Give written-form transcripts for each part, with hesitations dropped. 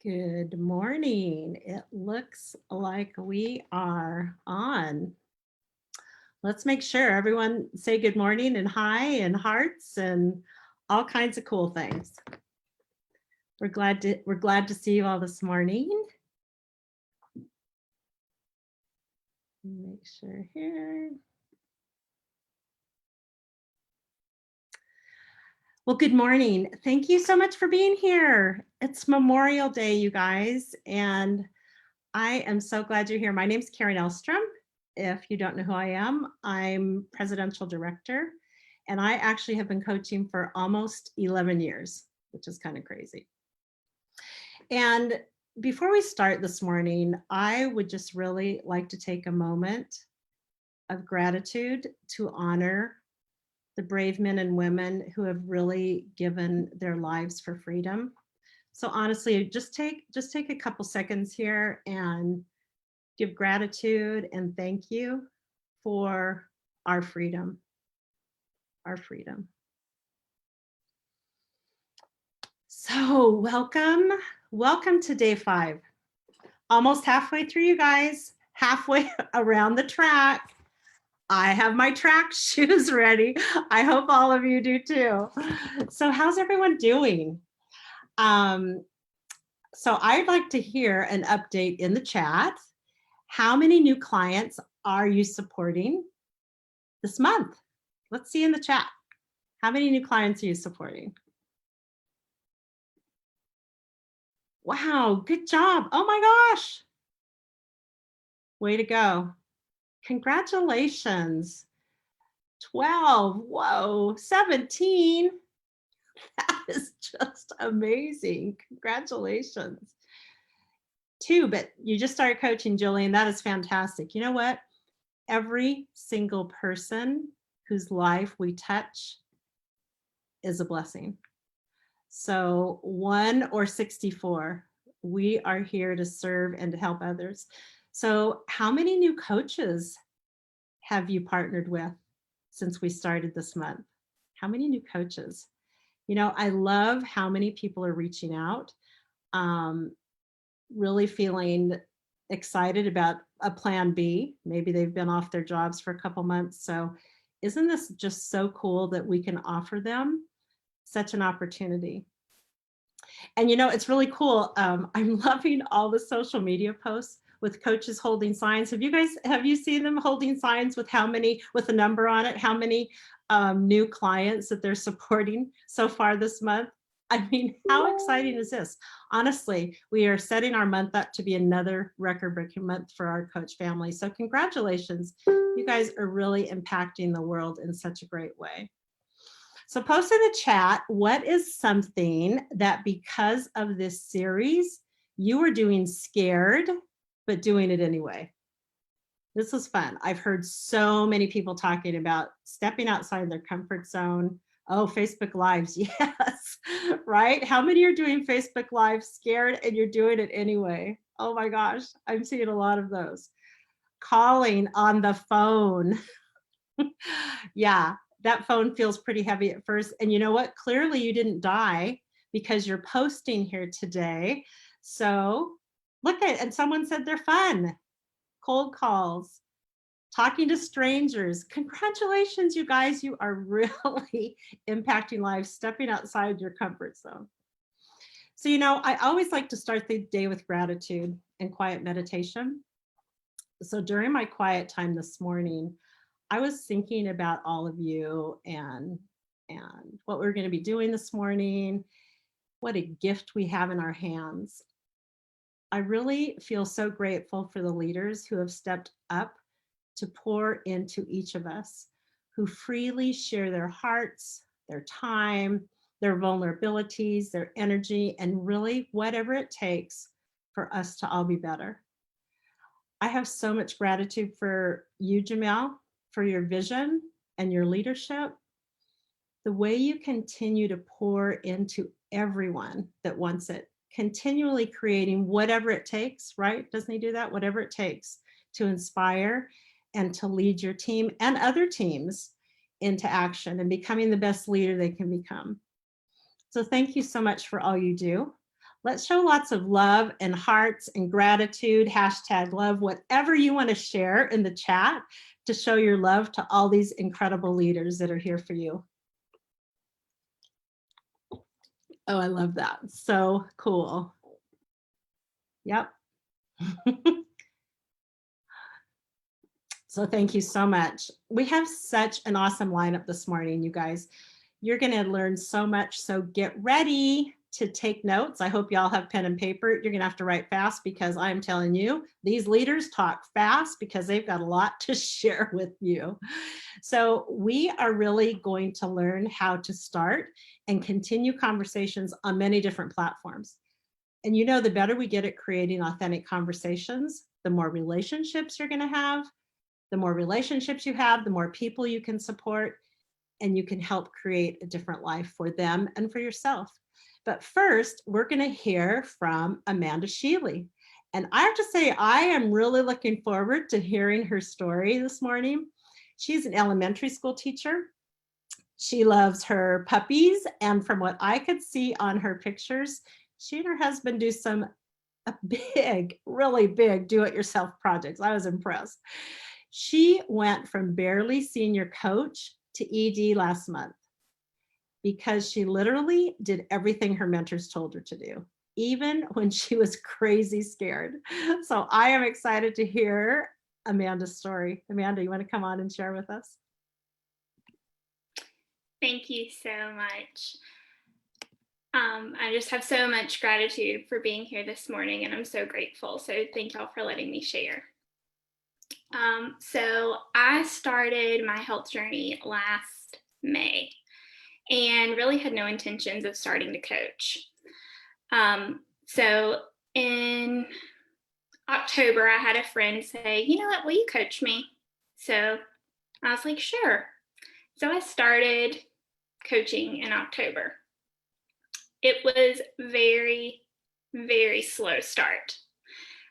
Good morning. It looks like we are on. Let's make sure everyone say good morning and hi and hearts and all kinds of cool things. We're glad to see you all this morning. Make sure here. Well, good morning. Thank you so much for being here. It's Memorial Day, you guys, and I am so glad you're here. My name is Karen Elstrom. If you don't know who I am, I'm presidential director, and I actually have been coaching for almost 11 years, which is kind of crazy. And before we start this morning, I would just really like to take a moment of gratitude to honor the brave men and women who have really given their lives for freedom. So honestly, just take a couple seconds here and give gratitude and thank you for our freedom, our freedom. So welcome to day 5. Almost halfway through, you guys, halfway around the track. I have my track shoes ready. I hope all of you do too. So how's everyone doing? So I'd like to hear an update in the chat. How many new clients are you supporting this month? Let's see in the chat. How many new clients are you supporting? Wow, good job. Oh my gosh. Way to go. Congratulations. 12, whoa, 17. That is just amazing. Congratulations. 2, but you just started coaching, Jillian. That is fantastic. You know what? Every single person whose life we touch is a blessing. So 1 or 64, we are here to serve and to help others. So how many new coaches have you partnered with since we started this month? How many new coaches? You know, I love how many people are reaching out, really feeling excited about a plan B. Maybe they've been off their jobs for a couple months. So isn't this just so cool that we can offer them such an opportunity? And you know, it's really cool. I'm loving all the social media posts with coaches holding signs. Have you seen them holding signs with with a number on it, how many new clients that they're supporting so far this month? I mean, how exciting is this? Honestly, we are setting our month up to be another record-breaking month for our coach family. So congratulations. You guys are really impacting the world in such a great way. So post in the chat, what is something that because of this series, you were doing scared, but doing it anyway? This was fun. I've heard so many people talking about stepping outside their comfort zone. Oh, Facebook Lives, yes, right? How many are doing Facebook Lives scared and you're doing it anyway? Oh my gosh, I'm seeing a lot of those. Calling on the phone. Yeah, that phone feels pretty heavy at first. And you know what? Clearly you didn't die because you're posting here today. So look at, and someone said they're fun. Cold calls, talking to strangers. Congratulations, you guys. You are really impacting lives, stepping outside your comfort zone. So, you know, I always like to start the day with gratitude and quiet meditation. So during my quiet time this morning, I was thinking about all of you and what we're going to be doing this morning. What a gift we have in our hands. I really feel so grateful for the leaders who have stepped up to pour into each of us, who freely share their hearts, their time, their vulnerabilities, their energy, and really whatever it takes for us to all be better. I have so much gratitude for you, Jamel, for your vision and your leadership. The way you continue to pour into everyone that wants it, continually creating whatever it takes, right? Doesn't he do that? Whatever it takes to inspire and to lead your team and other teams into action and becoming the best leader they can become. So thank you so much for all you do. Let's show lots of love and hearts and gratitude, #love, whatever you want to share in the chat to show your love to all these incredible leaders that are here for you. Oh, I love that. So cool. Yep. So thank you so much. We have such an awesome lineup this morning, you guys. You're going to learn so much. So get ready to take notes. I hope y'all have pen and paper. You're going to have to write fast because I'm telling you, these leaders talk fast because they've got a lot to share with you. So we are really going to learn how to start and continue conversations on many different platforms. And you know, the better we get at creating authentic conversations, the more relationships you're going to have. The more relationships you have, the more people you can support, and you can help create a different life for them and for yourself. But first, we're going to hear from Amanda Sheely. And I have to say, I am really looking forward to hearing her story this morning. She's an elementary school teacher. She loves her puppies. And from what I could see on her pictures, she and her husband do some big, really big do-it-yourself projects. I was impressed. She went from barely senior coach to ED last month because she literally did everything her mentors told her to do, even when she was crazy scared. So I am excited to hear Amanda's story. Amanda, you want to come on and share with us? Thank you so much. I just have so much gratitude for being here this morning, and I'm so grateful. So thank y'all for letting me share. So I started my health journey last May and really had no intentions of starting to coach. So in October, I had a friend say, you know what, will you coach me? So I was like, sure. So I started coaching in October. It was very, very slow start.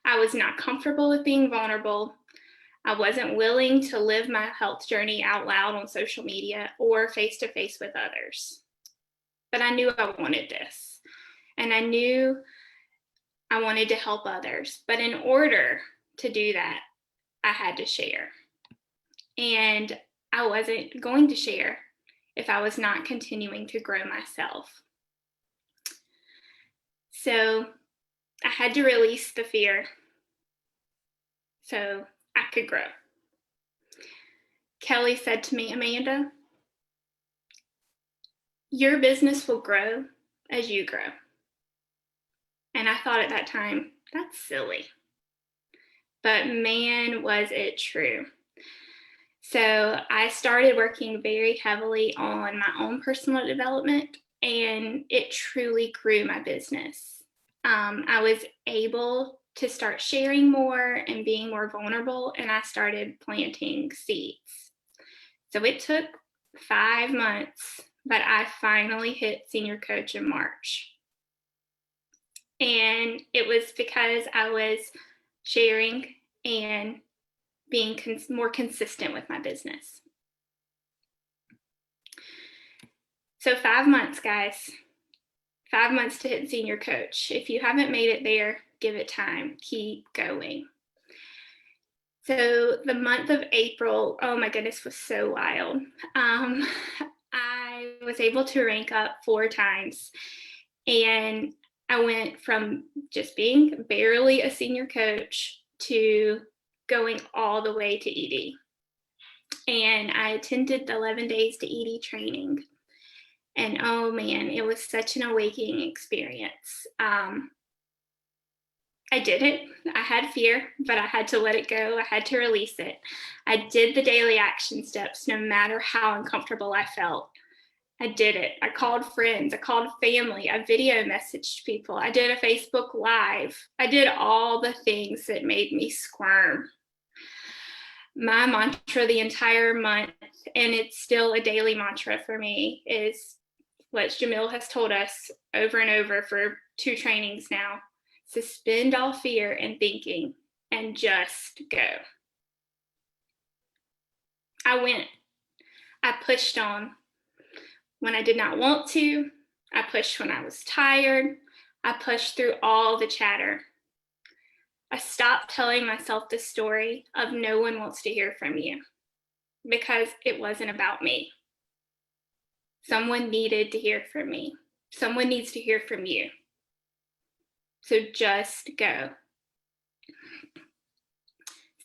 I was not comfortable with being vulnerable. I wasn't willing to live my health journey out loud on social media or face to face with others. But I knew I wanted this, and I knew I wanted to help others. But in order to do that, I had to share. And I wasn't going to share if I was not continuing to grow myself. So I had to release the fear so I could grow. Kelly said to me, Amanda, your business will grow as you grow. And I thought at that time, that's silly. But man, was it true. So I started working very heavily on my own personal development, and it truly grew my business. I was able to start sharing more and being more vulnerable, and I started planting seeds. So it took 5 months, but I finally hit senior coach in March. And it was because I was sharing and being more consistent with my business. So 5 months, guys. 5 months to hit senior coach. If you haven't made it there, give it time. Keep going. So the month of April, oh my goodness, was so wild. I was able to rank up 4 times, and I went from just being barely a senior coach to going all the way to ED. And I attended the 11 days to ED training. And oh man, it was such an awakening experience. I did it. I had fear, but I had to let it go. I had to release it. I did the daily action steps no matter how uncomfortable I felt. I did it. I called friends. I called family. I video messaged people. I did a Facebook Live. I did all the things that made me squirm. My mantra the entire month, and it's still a daily mantra for me, is what Jamil has told us over and over for 2 trainings now. Suspend all fear and thinking and just go. I went. I pushed on when I did not want to. I pushed when I was tired. I pushed through all the chatter. I stopped telling myself the story of no one wants to hear from you because it wasn't about me. Someone needed to hear from me. Someone needs to hear from you. So just go.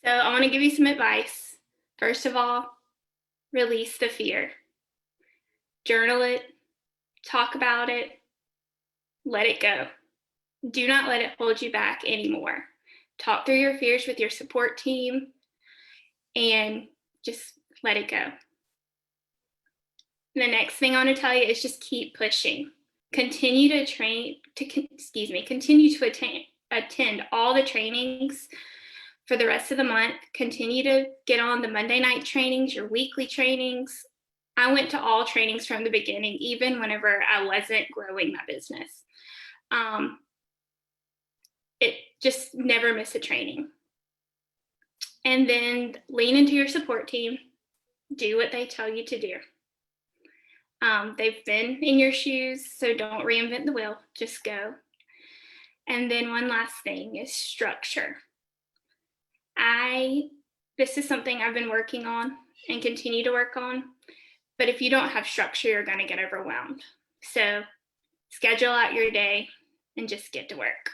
So I want to give you some advice. First of all, release the fear. Journal it, talk about it, let it go. Do not let it hold you back anymore. Talk through your fears with your support team and just let it go. The next thing I want to tell you is just keep pushing. Continue to attend all the trainings for the rest of the month. Continue to get on the Monday night trainings, your weekly trainings. I went to all trainings from the beginning, even whenever I wasn't growing my business. It just never miss a training. And then lean into your support team. Do what they tell you to do. They've been in your shoes, so don't reinvent the wheel. Just go. And then one last thing is structure. This is something I've been working on and continue to work on. But if you don't have structure, you're going to get overwhelmed. So schedule out your day and just get to work.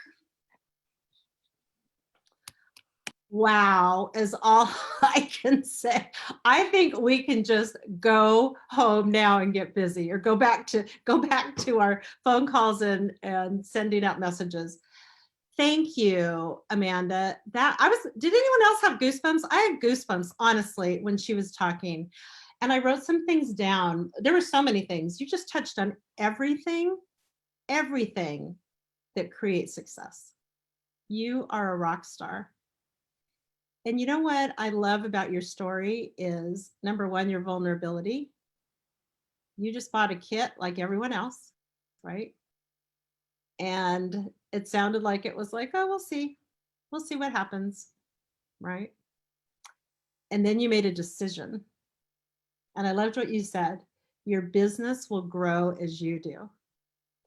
Wow is all I can say. I think we can just go home now and get busy, or go back to our phone calls and sending out messages. Thank you, Amanda. Did anyone else have goosebumps? I had goosebumps, honestly, when she was talking. And I wrote some things down. There were so many things. You just touched on everything that creates success. You are a rock star. And you know what I love about your story is, number one, your vulnerability. You just bought a kit like everyone else, right? And it sounded like it was like, oh, we'll see what happens, right? And then you made a decision. And I loved what you said. Your business will grow as you do.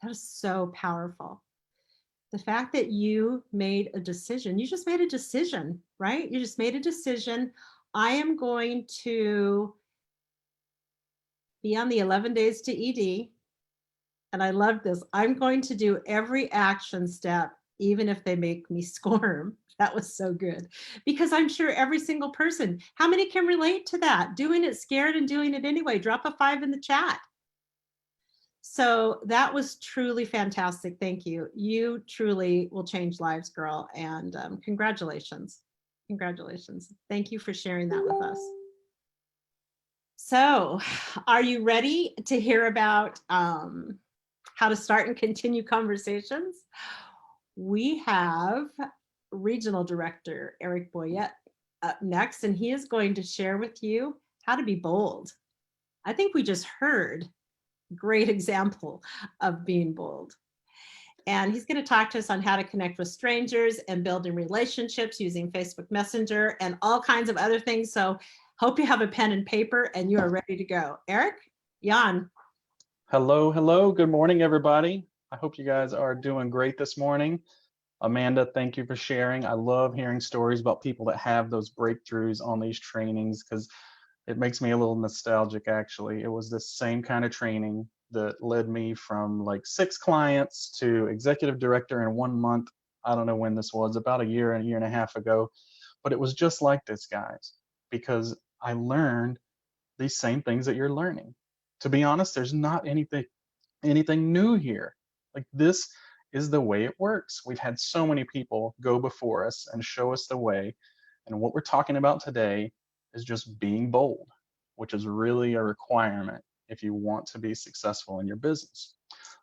That is so powerful. The fact that you made a decision, you just made a decision, right? You just made a decision. I am going to be on the 11 days to ED. And I love this. I'm going to do every action step, even if they make me squirm. That was so good. Because I'm sure every single person, how many can relate to that? Doing it scared and doing it anyway. Drop a 5 in the chat. So that was truly fantastic. Thank you. You truly will change lives, girl. And congratulations. Congratulations. Thank you for sharing that with us. So are you ready to hear about how to start and continue conversations? We have Regional Director Eric Boyette up next, and he is going to share with you how to be bold. I think we just heard a great example of being bold. And he's going to talk to us on how to connect with strangers and building relationships using Facebook Messenger and all kinds of other things. So hope you have a pen and paper and you are ready to go. Eric, Jan. Hello. Good morning, everybody. I hope you guys are doing great this morning. Amanda, thank you for sharing. I love hearing stories about people that have those breakthroughs on these trainings, because it makes me a little nostalgic, actually. It was this same kind of training that led me from like 6 clients to executive director in 1 month. I don't know when this was, about a year and a half ago. But it was just like this, guys, because I learned these same things that you're learning. To be honest, there's not anything new here. Like, this is the way it works. We've had so many people go before us and show us the way. And what we're talking about today is just being bold, which is really a requirement if you want to be successful in your business.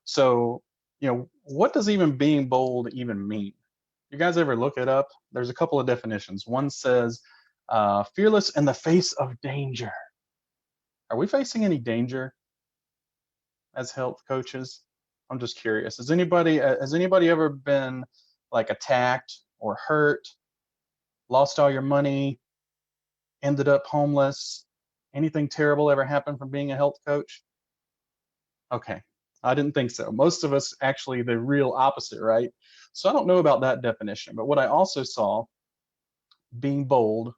So, what does even being bold even mean? You guys ever look it up? There's a couple of definitions. One says, fearless in the face of danger. Are we facing any danger as health coaches? I'm just curious. Has anybody ever been like attacked or hurt, lost all your money, ended up homeless? Anything terrible ever happened from being a health coach? Okay, I didn't think so. Most of us actually the real opposite, right? So I don't know about that definition, but what I also saw, being bold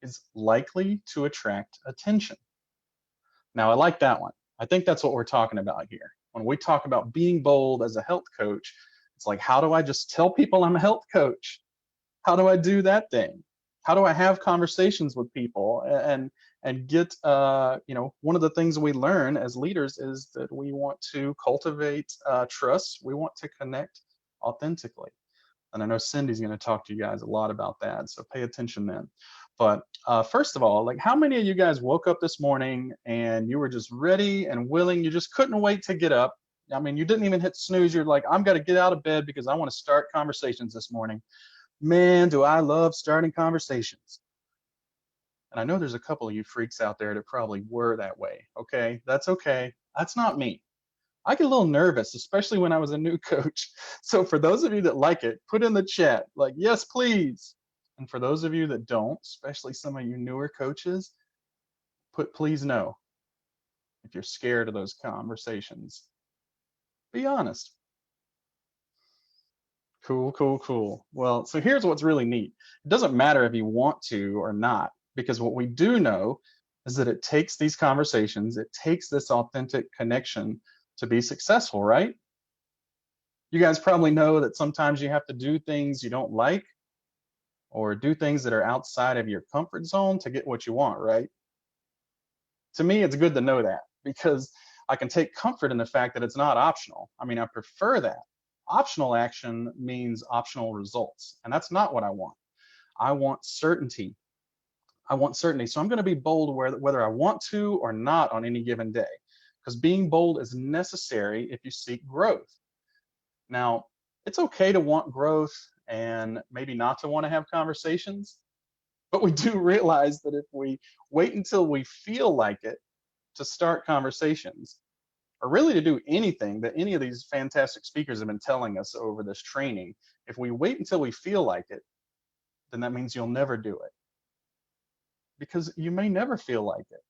is likely to attract attention. Now, I like that one. I think that's what we're talking about here. When we talk about being bold as a health coach, it's like, how do I just tell people I'm a health coach? How do I do that thing? How do I have conversations with people and get one of the things we learn as leaders is that we want to cultivate trust. We want to connect authentically. And I know Cindy's going to talk to you guys a lot about that, so pay attention then. But first of all, like, how many of you guys woke up this morning and you were just ready and willing? You just couldn't wait to get up. I mean, you didn't even hit snooze. You're like, I'm going to get out of bed because I want to start conversations this morning. Man, do I love starting conversations. And I know there's a couple of you freaks out there that probably were that way. Okay, that's okay. That's not me. I get a little nervous, especially when I was a new coach. So for those of you that like it, put in the chat, like, yes, please. And for those of you that don't, especially some of you newer coaches, put please no if you're scared of those conversations. Be honest. Cool, cool, cool. Well, so here's what's really neat. It doesn't matter if you want to or not, because what we do know is that it takes these conversations, it takes this authentic connection to be successful, right? You guys probably know that sometimes you have to do things you don't like or do things that are outside of your comfort zone to get what you want, right? To me, it's good to know that because I can take comfort in the fact that it's not optional. I mean, I prefer that. Optional action means optional results, and that's not what I want. I want certainty. I want certainty. So I'm going to be bold whether I want to or not on any given day, because being bold is necessary if you seek growth. Now, it's okay to want growth and maybe not to want to have conversations, but we do realize that if we wait until we feel like it to start conversations, or really to do anything that any of these fantastic speakers have been telling us over this training, if we wait until we feel like it, then that means you'll never do it. Because you may never feel like it.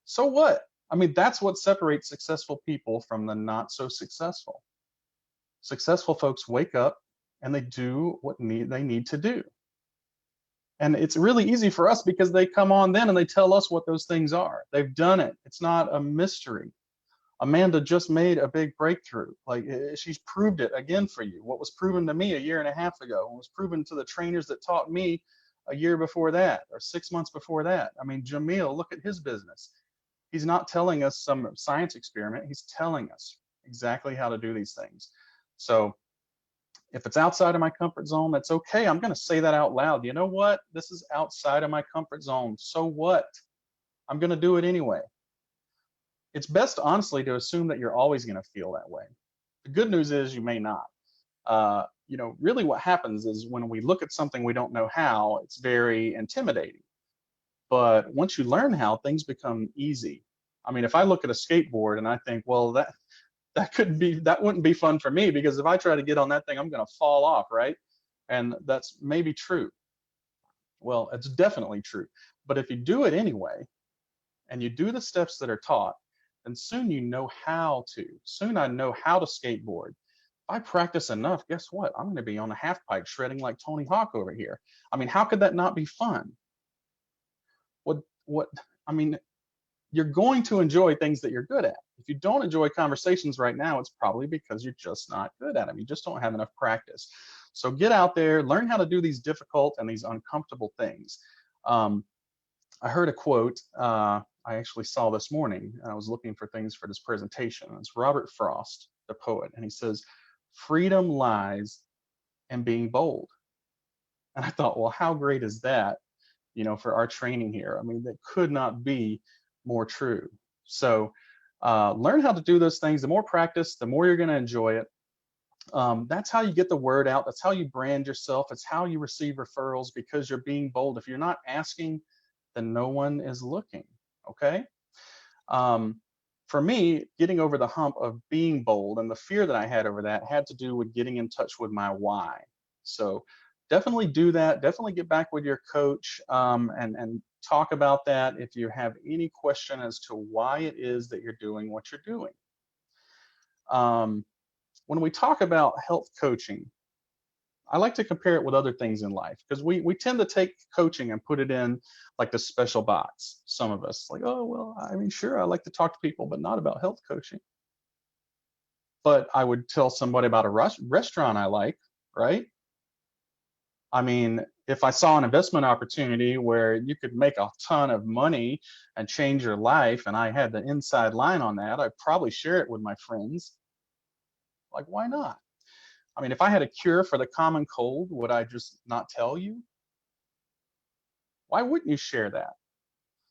So what? I mean, that's what separates successful people from the not so successful. Successful folks wake up and they do what they need to do. And it's really easy for us because they come on then and they tell us what those things are. They've done it. It's not a mystery. Amanda just made a big breakthrough. Like, she's proved it again for you. What was proven to me a year and a half ago, what was proven to the trainers that taught me a year before that, or 6 months before that. I mean, Jamil, look at his business. He's not telling us some science experiment. He's telling us exactly how to do these things. So if it's outside of my comfort zone, that's okay. I'm going to say that out loud. You know what? This is outside of my comfort zone. So what? I'm going to do it anyway. It's best, honestly, to assume that you're always going to feel that way. The good news is you may not. Really what happens is when we look at something we don't know how, it's very intimidating. But once you learn how, things become easy. I mean, if I look at a skateboard and I think, well, that wouldn't be fun for me, because if I try to get on that thing, I'm going to fall off, right? And that's maybe true. Well, it's definitely true. But if you do it anyway, and you do the steps that are taught, then soon you know how to. Soon I know how to skateboard. If I practice enough, guess what? I'm going to be on a half pipe shredding like Tony Hawk over here. I mean, how could that not be fun? I mean, you're going to enjoy things that you're good at. If you don't enjoy conversations right now, it's probably because you're just not good at them. You just don't have enough practice. So get out there, learn how to do these difficult and these uncomfortable things. I heard a quote I actually saw this morning. I was looking for things for this presentation. It's Robert Frost, the poet, and he says, "Freedom lies in being bold." And I thought, well, how great is that, for our training here? I mean, that could not be more true. So learn how to do those things. The more practice, the more you're going to enjoy it. That's how you get the word out. That's how you brand yourself. It's how you receive referrals, because you're being bold. If you're not asking, then no one is looking. Okay. For me, getting over the hump of being bold and the fear that I had over that had to do with getting in touch with my why. So definitely do that. Definitely get back with your coach and talk about that if you have any question as to why it is that you're doing what you're doing. When we talk about health coaching, I like to compare it with other things in life because we tend to take coaching and put it in like the special box. Some of us like, oh, well, I mean, sure, I like to talk to people, but not about health coaching. But I would tell somebody about a restaurant I like, right? I mean, if I saw an investment opportunity where you could make a ton of money and change your life, and I had the inside line on that, I'd probably share it with my friends. Like, why not? I mean, if I had a cure for the common cold, would I just not tell you? Why wouldn't you share that?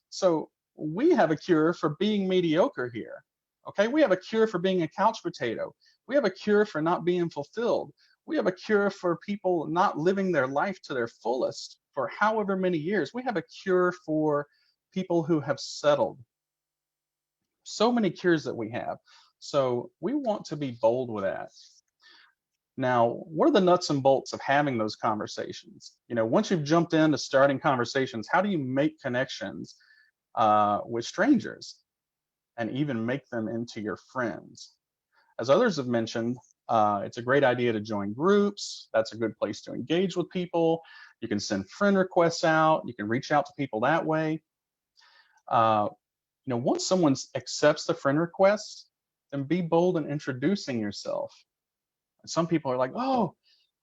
So we have a cure for being mediocre here. Okay, we have a cure for being a couch potato. We have a cure for not being fulfilled. We have a cure for people not living their life to their fullest for however many years. We have a cure for people who have settled. So many cures that we have. So we want to be bold with that. Now, what are the nuts and bolts of having those conversations? You know, once you've jumped into starting conversations, how do you make connections with strangers and even make them into your friends? As others have mentioned, it's a great idea to join groups. That's a good place to engage with people. You can send friend requests out. You can reach out to people that way. You know, once someone accepts the friend request, then be bold in introducing yourself. Some people are like, oh,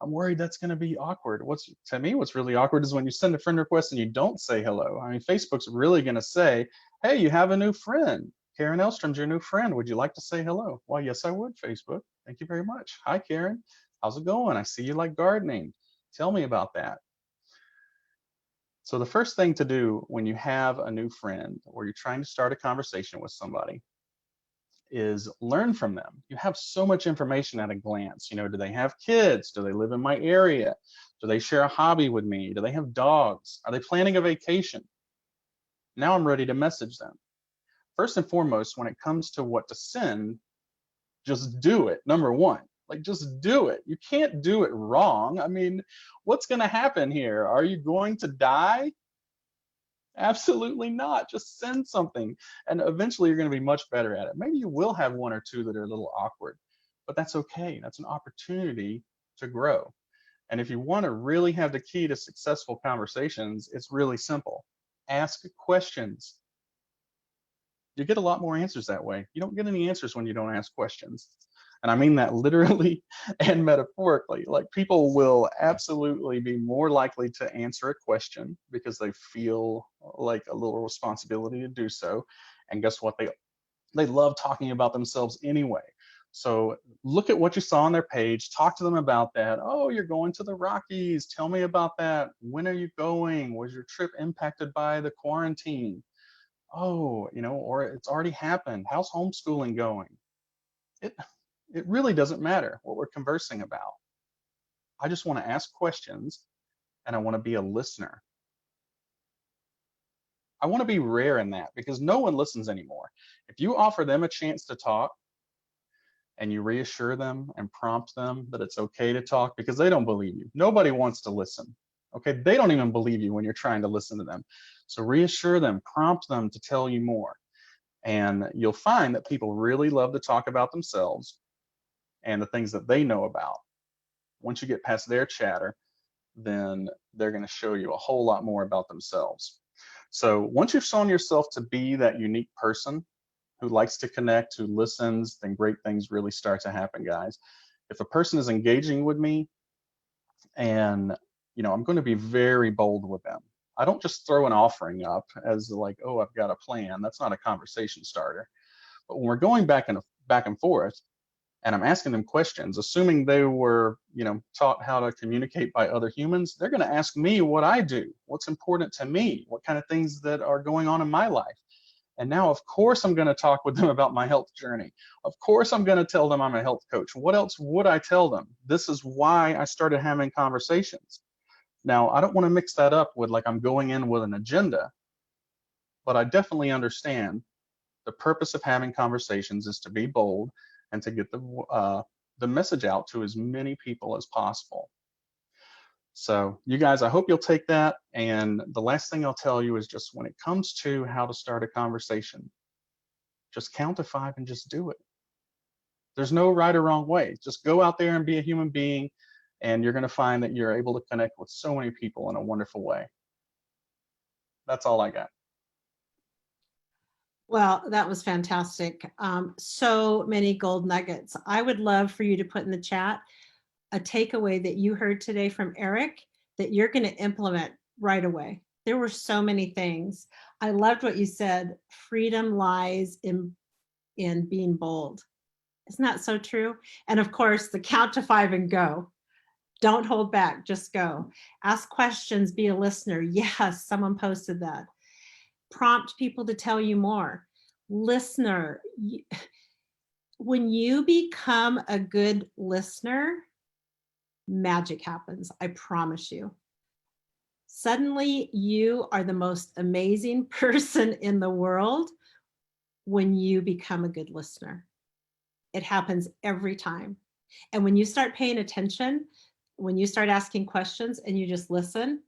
I'm worried that's going to be awkward. To me, what's really awkward is when you send a friend request and you don't say hello. I mean, Facebook's really going to say, hey, you have a new friend. Karen Elstrom's your new friend. Would you like to say hello? Well, yes, I would, Facebook. Thank you very much. Hi, Karen. How's it going? I see you like gardening. Tell me about that. So the first thing to do when you have a new friend or you're trying to start a conversation with somebody is learn from them. You have so much information at a glance. You know, do they have kids? Do they live in my area? Do they share a hobby with me? Do they have dogs? Are they planning a vacation? Now I'm ready to message them. First and foremost, when it comes to what to send, just do it. Number one, like just do it. You can't do it wrong. I mean, what's going to happen here? Are you going to die? Absolutely not. Just send something. And eventually you're going to be much better at it. Maybe you will have one or two that are a little awkward, but that's okay. That's an opportunity to grow. And if you want to really have the key to successful conversations, it's really simple. Ask questions. You get a lot more answers that way. You don't get any answers when you don't ask questions. And I mean that literally and metaphorically. Like people will absolutely be more likely to answer a question because they feel like a little responsibility to do so. And guess what? They love talking about themselves anyway. So look at what you saw on their page, talk to them about that. Oh, you're going to the Rockies. Tell me about that. When are you going? Was your trip impacted by the quarantine? Oh, you know, or it's already happened. How's homeschooling going? It really doesn't matter what we're conversing about. I just want to ask questions and I want to be a listener. I want to be rare in that because no one listens anymore. If you offer them a chance to talk and you reassure them and prompt them that it's okay to talk because they don't believe you. Nobody wants to listen. Okay, they don't even believe you when you're trying to listen to them. So reassure them, prompt them to tell you more. And you'll find that people really love to talk about themselves and the things that they know about. Once you get past their chatter, then they're going to show you a whole lot more about themselves. So once you've shown yourself to be that unique person who likes to connect, who listens, then great things really start to happen, guys. If a person is engaging with me and, you know, I'm going to be very bold with them. I don't just throw an offering up as like, oh, I've got a plan. That's not a conversation starter. But when we're going back and forth, and I'm asking them questions, assuming they were, you know, taught how to communicate by other humans, they're going to ask me what I do, what's important to me, what kind of things that are going on in my life. And now, of course, I'm going to talk with them about my health journey. Of course, I'm going to tell them I'm a health coach. What else would I tell them? This is why I started having conversations. Now, I don't want to mix that up with like I'm going in with an agenda, but I definitely understand the purpose of having conversations is to be bold and to get the message out to as many people as possible. So you guys, I hope you'll take that. And the last thing I'll tell you is just when it comes to how to start a conversation, just count to 5 and just do it. There's no right or wrong way. Just go out there and be a human being, and you're going to find that you're able to connect with so many people in a wonderful way. That's all I got. Well, that was fantastic. So many gold nuggets. I would love for you to put in the chat a takeaway that you heard today from Eric that you're going to implement right away. There were so many things. I loved what you said. Freedom lies in being bold. Isn't that so true? And of course, the count to 5 and go. Don't hold back, just go. Ask questions, be a listener. Yes, someone posted that. Prompt people to tell you more. Listener. When you become a good listener, magic happens, I promise you. Suddenly, you are the most amazing person in the world when you become a good listener. It happens every time. And when you start paying attention, when you start asking questions and you just listen,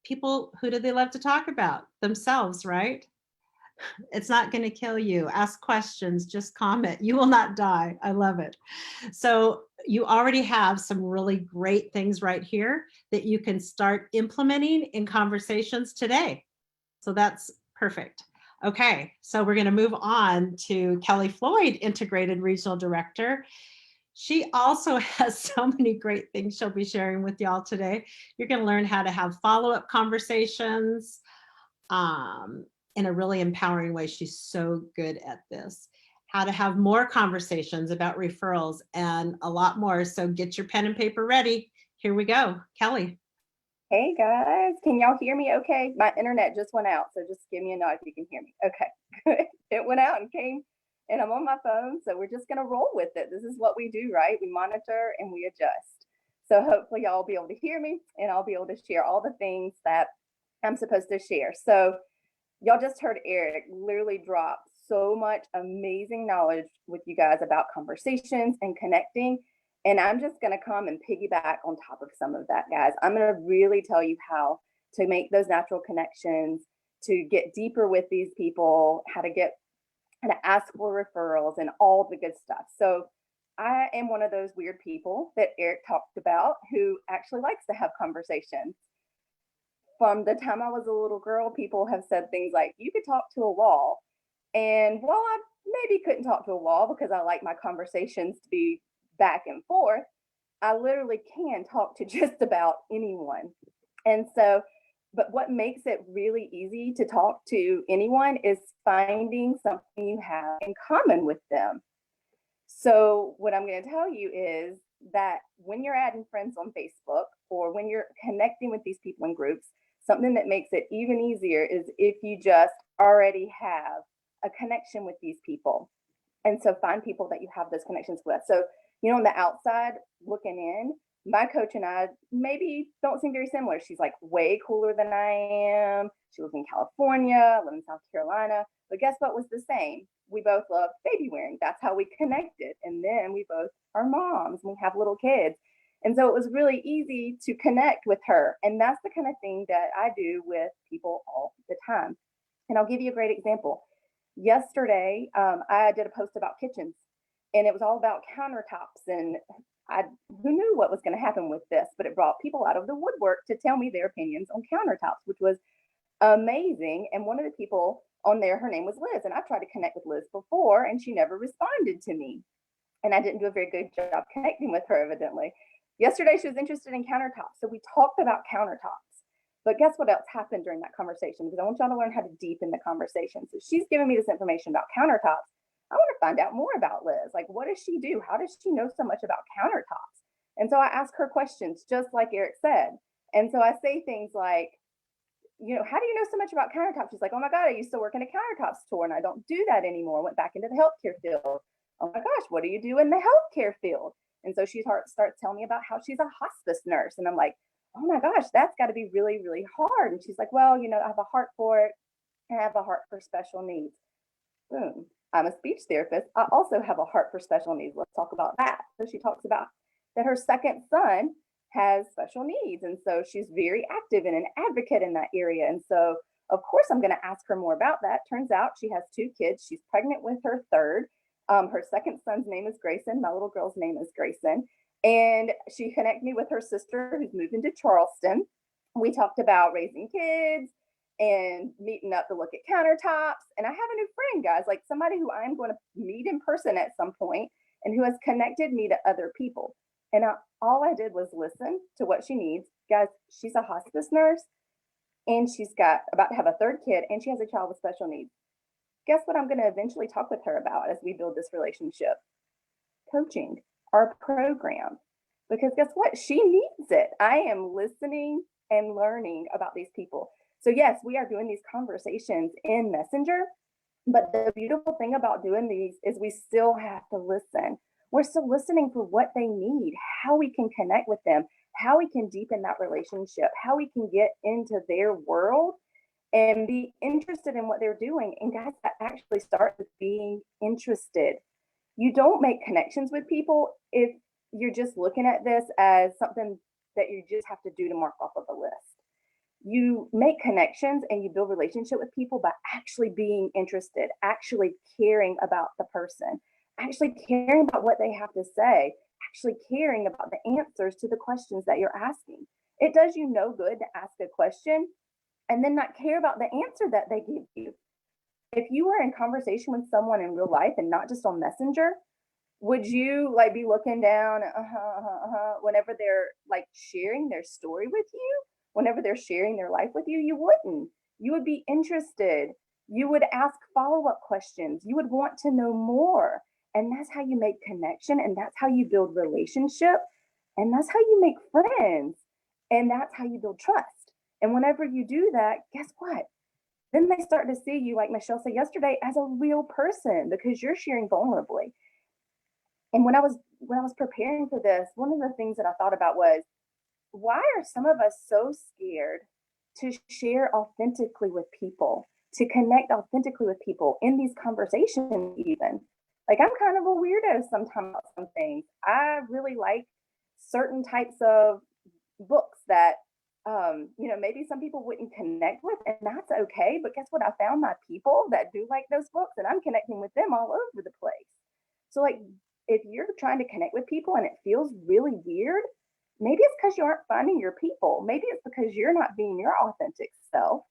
people, who do they love to talk about? Themselves, right? It's not going to kill you. Ask questions, just comment. You will not die. I love it. So you already have some really great things right here that you can start implementing in conversations today. So that's perfect. Okay, so we're going to move on to Kelly Floyd, Integrated Regional Director. She also has so many great things she'll be sharing with y'all today. You're going to learn how to have follow-up conversations in a really empowering way. She's so good at this. How to have more conversations about referrals and a lot more. So get your pen and paper ready. Here we go. Kelly. Hey guys, can y'all hear me okay? My internet just went out, so just give me a nod if you can hear me. Okay, good. It went out and came, and I'm on my phone, so we're just gonna roll with it. This is what we do, right? We monitor and we adjust. So hopefully y'all will be able to hear me, and I'll be able to share all the things that I'm supposed to share. So y'all just heard Eric literally drop so much amazing knowledge with you guys about conversations and connecting. And I'm just going to come and piggyback on top of some of that, guys. I'm going to really tell you how to make those natural connections, to get deeper with these people, how to ask for referrals and all the good stuff. So I am one of those weird people that Eric talked about who actually likes to have conversations. From the time I was a little girl, people have said things like, you could talk to a wall. And while I maybe couldn't talk to a wall because I like my conversations to be back and forth, I literally can talk to just about anyone. And so, but what makes it really easy to talk to anyone is finding something you have in common with them. So what I'm going to tell you is that when you're adding friends on Facebook or when you're connecting with these people in groups, something that makes it even easier is if you just already have a connection with these people. And so find people that you have those connections with. So, you know, on the outside looking in, my coach and I maybe don't seem very similar. She's like way cooler than I am. She lives in California, live in South Carolina. But guess what was the same? We both love baby wearing. That's how we connected. And then we both are moms and we have little kids. And so it was really easy to connect with her. And that's the kind of thing that I do with people all the time. And I'll give you a great example. Yesterday, I did a post about kitchens, and it was all about countertops. And who knew what was going to happen with this, but it brought people out of the woodwork to tell me their opinions on countertops, which was amazing. And one of the people on there, her name was Liz, and I tried to connect with Liz before, and she never responded to me. And I didn't do a very good job connecting with her, evidently. Yesterday, she was interested in countertops, so we talked about countertops. But guess what else happened during that conversation? Because I want y'all to learn how to deepen the conversation. So she's giving me this information about countertops. I want to find out more about Liz. Like, what does she do? How does she know so much about countertops? And so I ask her questions, just like Eric said. And so I say things like, you know, how do you know so much about countertops? She's like, oh my God, I used to work in a countertop store and I don't do that anymore. I went back into the healthcare field. Oh my gosh, what do you do in the healthcare field? And so she starts telling me about how she's a hospice nurse. And I'm like, oh my gosh, that's got to be really, really hard. And she's like, well, you know, I have a heart for it. And I have a heart for special needs. Boom. I'm a speech therapist. I also have a heart for special needs. Let's talk about that. So she talks about that her second son has special needs. And so she's very active and an advocate in that area. And so, of course, I'm going to ask her more about that. Turns out she has 2 kids. She's pregnant with her third. Her second son's name is Grayson. My little girl's name is Grayson. And she connected me with her sister who's moving to Charleston. We talked about raising kids and meeting up to look at countertops. And I have a new friend, guys, like somebody who I'm going to meet in person at some point and who has connected me to other people. And all I did was listen to what she needs. Guys, she's a hospice nurse and she's got about to have a third kid and she has a child with special needs. Guess what I'm going to eventually talk with her about as we build this relationship? Coaching, our program. Because guess what? She needs it. I am listening and learning about these people. So yes, we are doing these conversations in Messenger, but the beautiful thing about doing these is we still have to listen. We're still listening for what they need, how we can connect with them, how we can deepen that relationship, how we can get into their world and be interested in what they're doing. And guys, that actually starts with being interested. You don't make connections with people if you're just looking at this as something that you just have to do to mark off of a list. You make connections and you build relationship with people by actually being interested, actually caring about the person, actually caring about what they have to say, actually caring about the answers to the questions that you're asking. It does you no good to ask a question and then not care about the answer that they give you. If you were in conversation with someone in real life and not just on Messenger, would you like be looking down whenever they're like sharing their story with you? Whenever they're sharing their life with you, you wouldn't. You would be interested. You would ask follow-up questions. You would want to know more. And that's how you make connection and that's how you build relationship and that's how you make friends and that's how you build trust. And whenever you do that, guess what? Then they start to see you, like Michelle said yesterday, as a real person because you're sharing vulnerably. And when I was preparing for this, one of the things that I thought about was, why are some of us so scared to share authentically with people, to connect authentically with people in these conversations even? Like I'm kind of a weirdo sometimes about some things. I really like certain types of books that maybe some people wouldn't connect with, and that's okay. But guess what? I found my people that do like those books, and I'm connecting with them all over the place. So, like, if you're trying to connect with people and it feels really weird, maybe it's because you aren't finding your people. Maybe it's because you're not being your authentic self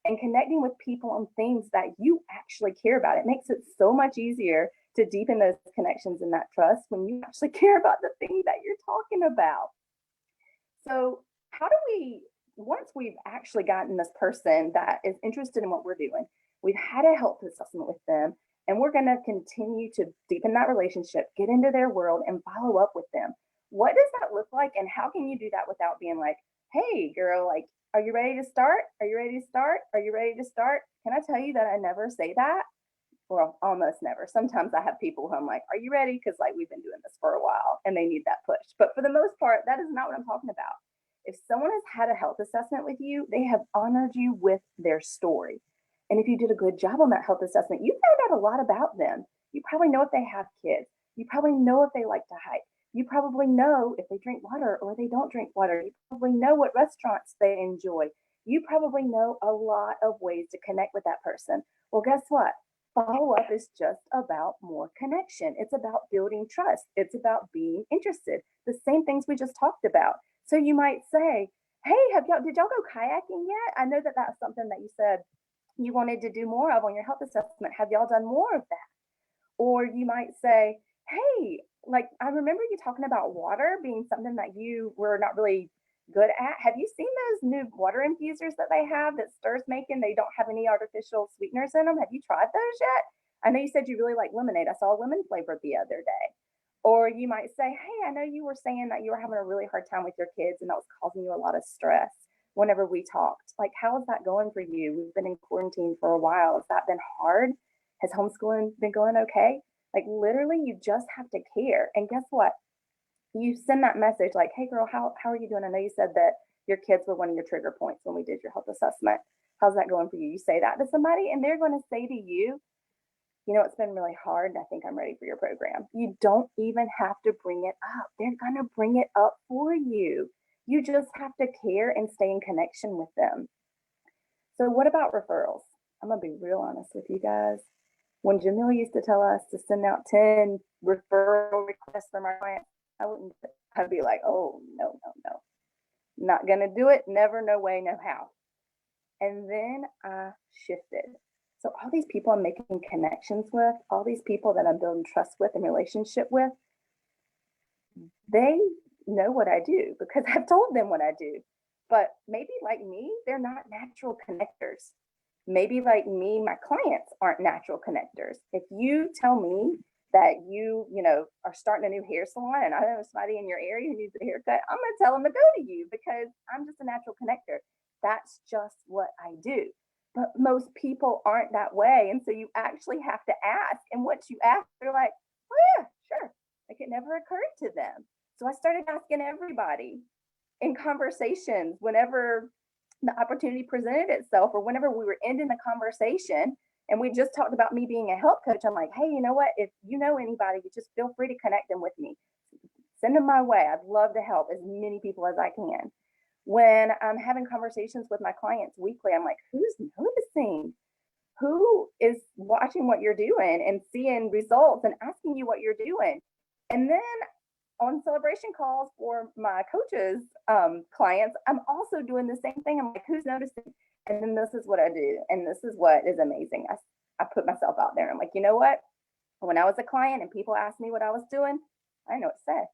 and connecting with people on things that you actually care about. It makes it so much easier to deepen those connections and that trust when you actually care about the thing that you're talking about. So, how do we, once we've actually gotten this person that is interested in what we're doing, we've had a health assessment with them, and we're going to continue to deepen that relationship, get into their world, and follow up with them. What does that look like? And how can you do that without being like, hey, girl, like, are you ready to start? Are you ready to start? Are you ready to start? Can I tell you that I never say that? Well, almost never. Sometimes I have people who I'm like, are you ready? Because like we've been doing this for a while and they need that push. But for the most part, that is not what I'm talking about. If someone has had a health assessment with you, they have honored you with their story. And if you did a good job on that health assessment, you found out a lot about them. You probably know if they have kids. You probably know if they like to hike. You probably know if they drink water or they don't drink water. You probably know what restaurants they enjoy. You probably know a lot of ways to connect with that person. Well, guess what? Follow up is just about more connection. It's about building trust. It's about being interested. The same things we just talked about. So you might say, hey, did y'all go kayaking yet? I know that that's something that you said you wanted to do more of on your health assessment. Have y'all done more of that? Or you might say, hey, like I remember you talking about water being something that you were not really good at. Have you seen those new water infusers that they have that Stir's making? They don't have any artificial sweeteners in them. Have you tried those yet? I know you said you really like lemonade. I saw a lemon flavor the other day. Or you might say, hey, I know you were saying that you were having a really hard time with your kids and that was causing you a lot of stress whenever we talked. Like, how is that going for you? We've been in quarantine for a while. Has that been hard? Has homeschooling been going okay? Like, literally, you just have to care. And guess what? You send that message like, hey, girl, how are you doing? I know you said that your kids were one of your trigger points when we did your health assessment. How's that going for you? You say that to somebody, and they're going to say to you, you know, it's been really hard. I think I'm ready for your program. You don't even have to bring it up. They're going to bring it up for you. You just have to care and stay in connection with them. So what about referrals? I'm going to be real honest with you guys. When Jamil used to tell us to send out 10 referral requests from our clients, I wouldn't, I'd be like, oh, no, no, no. Not going to do it. Never, no way, no how. And then I shifted. So all these people I'm making connections with, all these people that I'm building trust with and relationship with, they know what I do because I've told them what I do. But maybe like me, they're not natural connectors. Maybe like me, my clients aren't natural connectors. If you tell me that you are starting a new hair salon and I know somebody in your area who needs a haircut, I'm going to tell them to go to you because I'm just a natural connector. That's just what I do. But most people aren't that way. And so you actually have to ask. And once you ask, they're like, oh, yeah, sure. Like it never occurred to them. So I started asking everybody in conversations whenever the opportunity presented itself or whenever we were ending the conversation and we just talked about me being a health coach. I'm like, hey, you know what? If you know anybody, you just feel free to connect them with me. Send them my way. I'd love to help as many people as I can. When I'm having conversations with my clients weekly, I'm like, who's noticing? Who is watching what you're doing and seeing results and asking you what you're doing? And then on celebration calls for my coaches, clients, I'm also doing the same thing. I'm like, who's noticing? And then this is what I do. And this is what is amazing. I put myself out there. I'm like, you know what? When I was a client and people asked me what I was doing, I know what to say.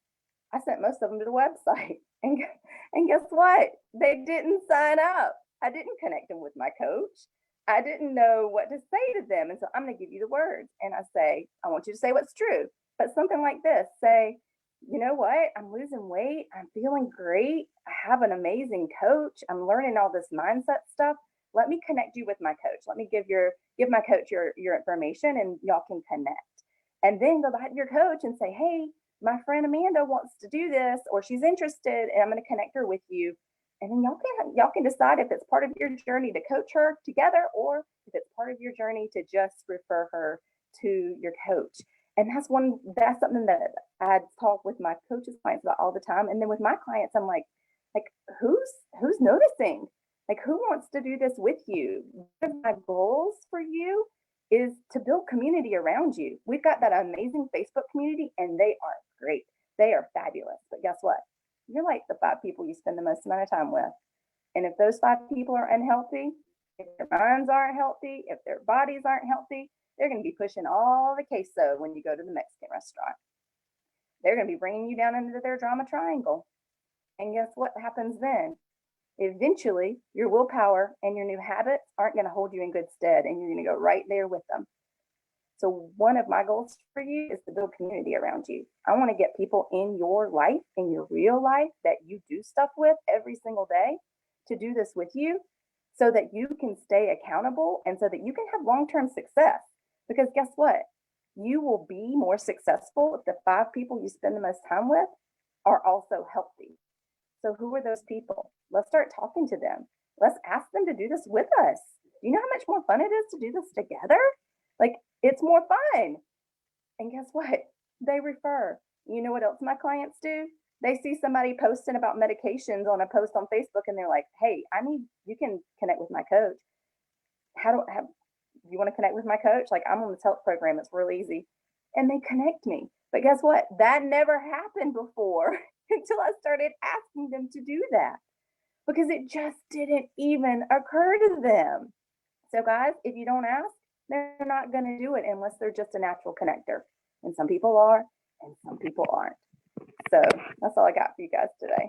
I sent most of them to the website. And guess what? They didn't sign up. I didn't connect them with my coach. I didn't know what to say to them. And so I'm going to give you the words. And I say, I want you to say what's true. But something like this, say, you know what? I'm losing weight. I'm feeling great. I have an amazing coach. I'm learning all this mindset stuff. Let me connect you with my coach. Let me give my coach your information and y'all can connect. And then go back to your coach and say, hey, my friend Amanda wants to do this, or she's interested, and I'm going to connect her with you. And then y'all can decide if it's part of your journey to coach her together, or if it's part of your journey to just refer her to your coach. And that's something that I talk with my coaches clients about all the time. And then with my clients, I'm like who's noticing? Like who wants to do this with you? One of my goals for you is to build community around you. We've got that amazing Facebook community and they are great. They are fabulous. But guess what? You're like the 5 people you spend the most amount of time with. And if those 5 people are unhealthy, if their minds aren't healthy, if their bodies aren't healthy, they're going to be pushing all the queso when you go to the Mexican restaurant. They're going to be bringing you down into their drama triangle. And guess what happens then? Eventually, your willpower and your new habits aren't going to hold you in good stead, and you're going to go right there with them. So one of my goals for you is to build community around you. I want to get people in your life, in your real life that you do stuff with every single day, to do this with you so that you can stay accountable and so that you can have long-term success. Because guess what? You will be more successful if the 5 people you spend the most time with are also healthy. So who are those people? Let's start talking to them. Let's ask them to do this with us. Do you know how much more fun it is to do this together? Like, it's more fun. And guess what? They refer. You know what else my clients do? They see somebody posting about medications on a post on Facebook and they're like, hey, you can connect with my coach. You want to connect with my coach? Like, I'm on the health program. It's real easy. And they connect me. But guess what? That never happened before until I started asking them to do that because it just didn't even occur to them. So guys, if you don't ask, they're not going to do it unless they're just a natural connector. And some people are, and some people aren't. So that's all I got for you guys today.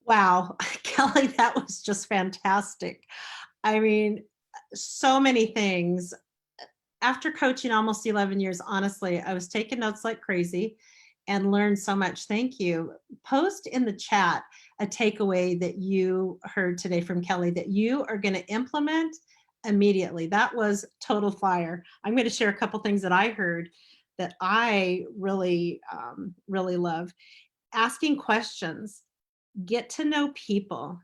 Wow, Kelly, that was just fantastic. I mean, so many things. After coaching almost 11 years, honestly, I was taking notes like crazy and learned so much. Thank you. Post in the chat a takeaway that you heard today from Kelly that you are going to implement immediately. That was total fire. I'm going to share a couple things that I heard that I really, really love. Asking questions, get to know people,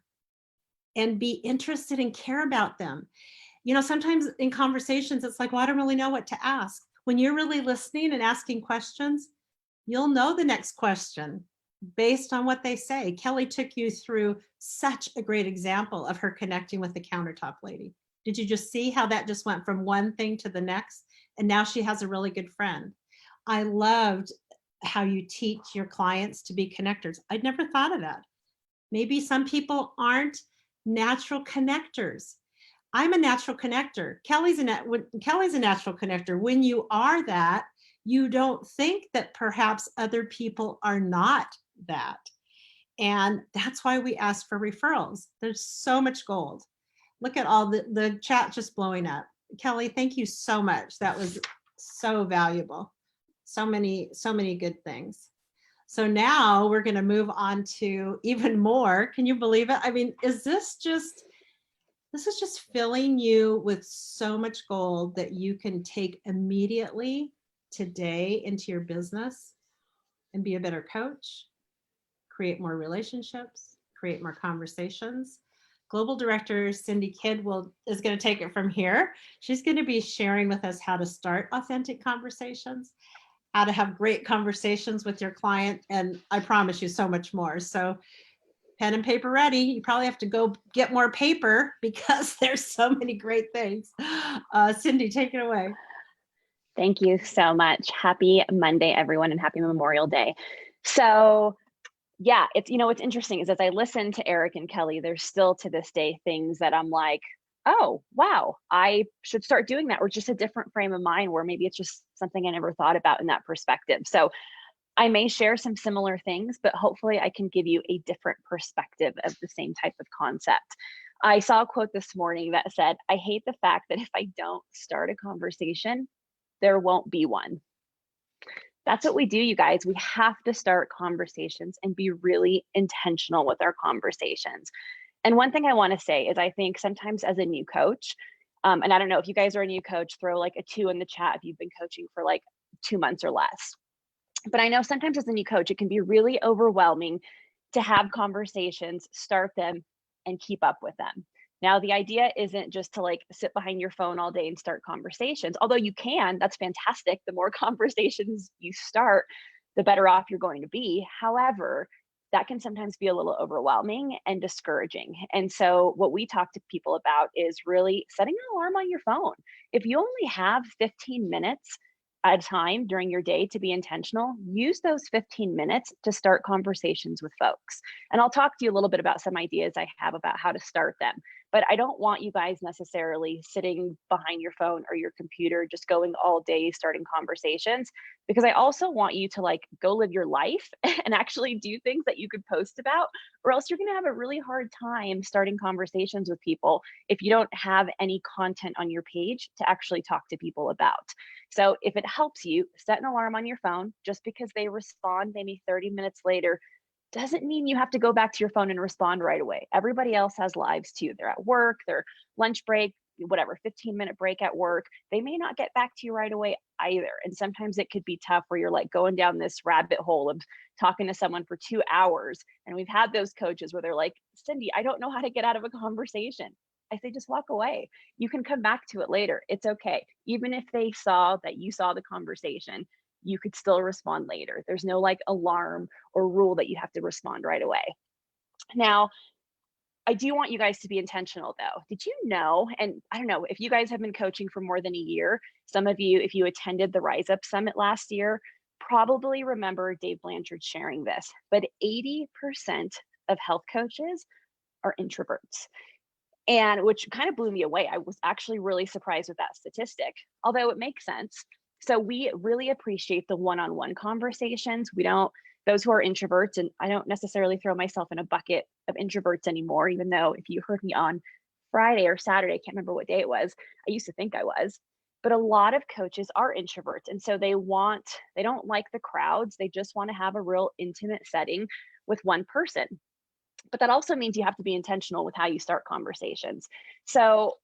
and be interested and care about them. You know, sometimes in conversations, it's like, well, I don't really know what to ask. When you're really listening and asking questions, you'll know the next question based on what they say. Kelly took you through such a great example of her connecting with the countertop lady. Did you just see how that just went from one thing to the next? And now she has a really good friend. I loved how you teach your clients to be connectors. I'd never thought of that. Maybe some people aren't natural connectors. I'm a natural connector. Kelly's a natural connector. When you are that, you don't think that perhaps other people are not that. And that's why we ask for referrals. There's so much gold. Look at all the chat just blowing up. Kelly, thank you so much. That was so valuable. So many good things. So now we're going to move on to even more. Can you believe it? I mean, this is just filling you with so much gold that you can take immediately today into your business and be a better coach, create more relationships, create more conversations. Global Director Cindy Kidd is going to take it from here. She's going to be sharing with us how to start authentic conversations, how to have great conversations with your client, and I promise you so much more. So pen and paper ready. You probably have to go get more paper because there's so many great things. Cindy, take it away. Thank you so much. Happy Monday, everyone, and happy Memorial Day. So yeah, what's interesting is as I listen to Eric and Kelly, there's still to this day things that I'm like, oh, wow, I should start doing that, or just a different frame of mind where maybe it's just something I never thought about in that perspective. So I may share some similar things, but hopefully I can give you a different perspective of the same type of concept. I saw a quote this morning that said, I hate the fact that if I don't start a conversation, there won't be one. That's what we do, you guys. We have to start conversations and be really intentional with our conversations. And one thing I want to say is I think sometimes as a new coach, and I don't know if you guys are a new coach, throw like a 2 in the chat if you've been coaching for like 2 months or less. But I know sometimes as a new coach, it can be really overwhelming to have conversations, start them, and keep up with them. Now, the idea isn't just to like sit behind your phone all day and start conversations, although you can, that's fantastic. The more conversations you start, the better off you're going to be. However, that can sometimes be a little overwhelming and discouraging. And so what we talk to people about is really setting an alarm on your phone. If you only have 15 minutes at a time during your day to be intentional, use those 15 minutes to start conversations with folks. And I'll talk to you a little bit about some ideas I have about how to start them. But I don't want you guys necessarily sitting behind your phone or your computer, just going all day starting conversations, because I also want you to like go live your life and actually do things that you could post about, or else you're going to have a really hard time starting conversations with people if you don't have any content on your page to actually talk to people about. So if it helps you, set an alarm on your phone. Just because they respond maybe 30 minutes later doesn't mean you have to go back to your phone and respond right away. Everybody else has lives too. They're at work, their lunch break, whatever, 15-minute break at work. They may not get back to you right away either. And sometimes it could be tough where you're like going down this rabbit hole of talking to someone for 2 hours. And we've had those coaches where they're like, Cindy, I don't know how to get out of a conversation. I say, just walk away. You can come back to it later. It's okay. Even if they saw that you saw the conversation, you could still respond later. There's no like alarm or rule that you have to respond right away. Now, I do want you guys to be intentional though. Did you know, and I don't know, if you guys have been coaching for more than a year, some of you, if you attended the Rise Up Summit last year, probably remember Dave Blanchard sharing this, but 80% of health coaches are introverts. And which kind of blew me away. I was actually really surprised with that statistic, although it makes sense. So we really appreciate the one-on-one conversations. Those who are introverts, and I don't necessarily throw myself in a bucket of introverts anymore, even though if you heard me on Friday or Saturday, I can't remember what day it was, I used to think I was, but a lot of coaches are introverts. And so they don't like the crowds. They just want to have a real intimate setting with one person. But that also means you have to be intentional with how you start conversations. So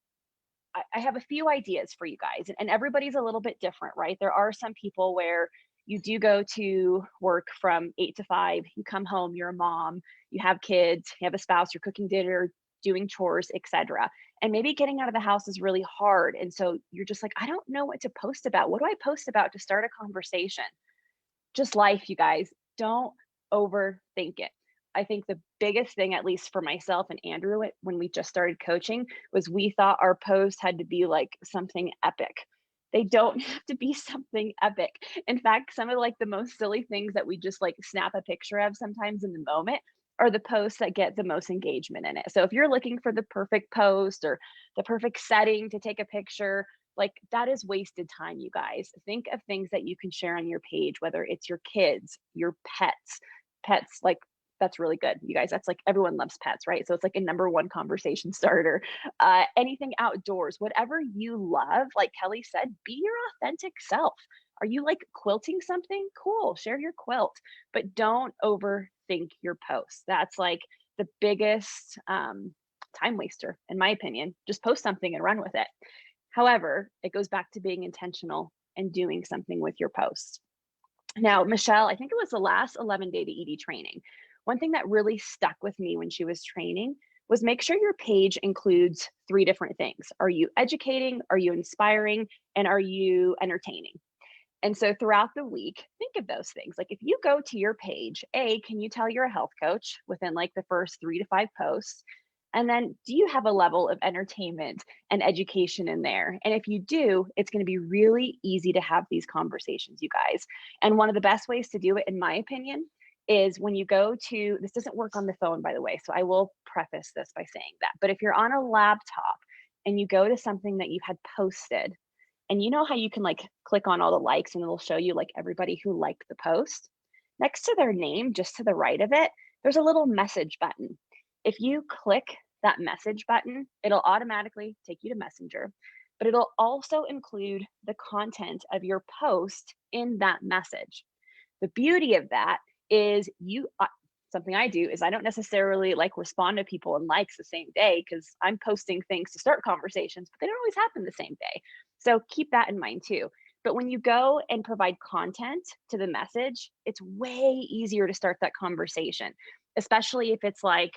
I have a few ideas for you guys, and everybody's a little bit different, right? There are some people where you do go to work from 8 to 5, you come home, you're a mom, you have kids, you have a spouse, you're cooking dinner, doing chores, etc. And maybe getting out of the house is really hard. And so you're just like, I don't know what to post about. What do I post about to start a conversation? Just life, you guys. Don't overthink it. I think the biggest thing, at least for myself and Andrew, when we just started coaching, was we thought our posts had to be like something epic. They don't have to be something epic. In fact, some of like the most silly things that we just like snap a picture of sometimes in the moment are the posts that get the most engagement in it. So if you're looking for the perfect post or the perfect setting to take a picture, like that is wasted time, you guys. Think of things that you can share on your page, whether it's your kids, your pets. Pets, like that's really good, you guys. That's like everyone loves pets, right? So it's like a number one conversation starter. Anything outdoors, whatever you love, like Kelly said, be your authentic self. Are you like quilting something? Cool, share your quilt, but don't overthink your posts. That's like the biggest time waster, in my opinion. Just post something and run with it. However, it goes back to being intentional and doing something with your posts. Now, Michelle, I think it was the last 11-day to ED training. One thing that really stuck with me when she was training was make sure your page includes 3 different things. Are you educating? Are you inspiring? And are you entertaining? And so throughout the week, think of those things. Like if you go to your page, can you tell you're a health coach within like the first 3 to 5 posts? And then do you have a level of entertainment and education in there? And if you do, it's going to be really easy to have these conversations, you guys. And one of the best ways to do it, in my opinion, is when you go to, this doesn't work on the phone, by the way, so I will preface this by saying that. But if you're on a laptop and you go to something that you had posted, and you know how you can like click on all the likes and it'll show you like everybody who liked the post? Next to their name, just to the right of it, there's a little message button. If you click that message button, it'll automatically take you to Messenger, but it'll also include the content of your post in that message. The beauty of that is something I do is I don't necessarily like respond to people and likes the same day because I'm posting things to start conversations, but they don't always happen the same day. So keep that in mind too. But when you go and provide content to the message, it's way easier to start that conversation, especially if it's like,